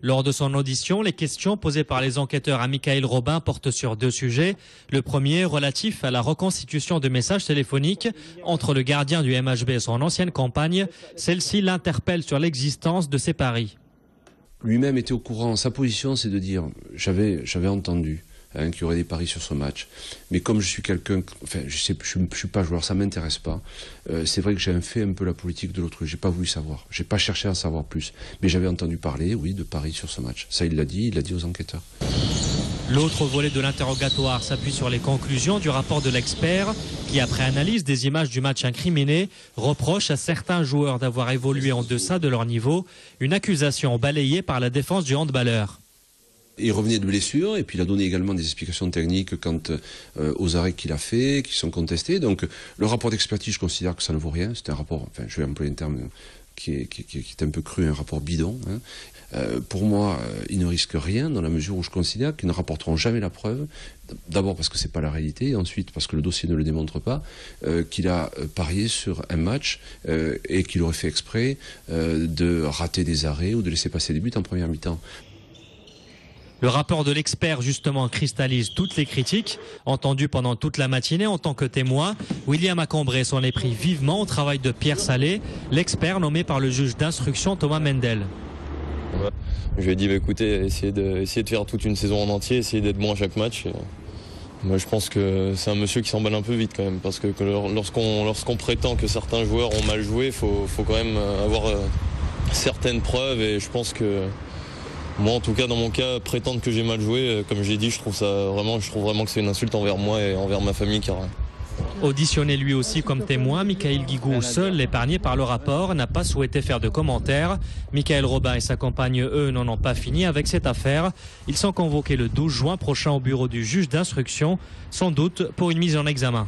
Lors de son audition, les questions posées par les enquêteurs à Michaël Robin portent sur 2 sujets. Le premier, relatif à la reconstitution de messages téléphoniques entre le gardien du MHB et son ancienne compagne. Celle-ci l'interpelle sur l'existence de ces paris. Lui-même était au courant. Sa position, c'est de dire j'avais entendu qu'il y aurait des paris sur ce match. Mais comme je suis quelqu'un, enfin, je suis pas joueur, ça m'intéresse pas. C'est vrai que j'ai fait un peu la politique de l'autre. J'ai pas voulu savoir. J'ai pas cherché à en savoir plus. Mais j'avais entendu parler, oui, de paris sur ce match. Ça, il l'a dit aux enquêteurs. L'autre volet de l'interrogatoire s'appuie sur les conclusions du rapport de l'expert qui, après analyse des images du match incriminé, reproche à certains joueurs d'avoir évolué en deçà de leur niveau, une accusation balayée par la défense du handballeur. Il revenait de blessure et puis il a donné également des explications techniques quant aux arrêts qu'il a fait, qui sont contestés. Donc le rapport d'expertise, je considère que ça ne vaut rien. C'est un rapport, enfin je vais employer un terme qui est un peu cru, un rapport bidon. Pour moi, il ne risque rien dans la mesure où je considère qu'ils ne rapporteront jamais la preuve. D'abord parce que c'est pas la réalité, et ensuite parce que le dossier ne le démontre pas, qu'il a parié sur un match et qu'il aurait fait exprès de rater des arrêts ou de laisser passer des buts en première mi-temps. Le rapport de l'expert, justement, cristallise toutes les critiques entendues pendant toute la matinée en tant que témoin. William Acombré s'en est pris vivement au travail de Pierre Salé, l'expert nommé par le juge d'instruction Thomas Mendel. Je lui ai dit, écoutez, essayez de faire toute une saison en entier, essayez d'être bon à chaque match. Et moi, je pense que c'est un monsieur qui s'emballe un peu vite quand même, parce que lorsqu'on prétend que certains joueurs ont mal joué, il faut quand même avoir certaines preuves, et je pense que moi, en tout cas, dans mon cas, prétendre que j'ai mal joué, comme j'ai dit, je trouve vraiment que c'est une insulte envers moi et envers ma famille. Car... Auditionné lui aussi comme témoin, Michaël Guigou, seul épargné par le rapport, n'a pas souhaité faire de commentaires. Michaël Robin et sa compagne, eux, n'en ont pas fini avec cette affaire. Ils sont convoqués le 12 juin prochain au bureau du juge d'instruction, sans doute pour une mise en examen.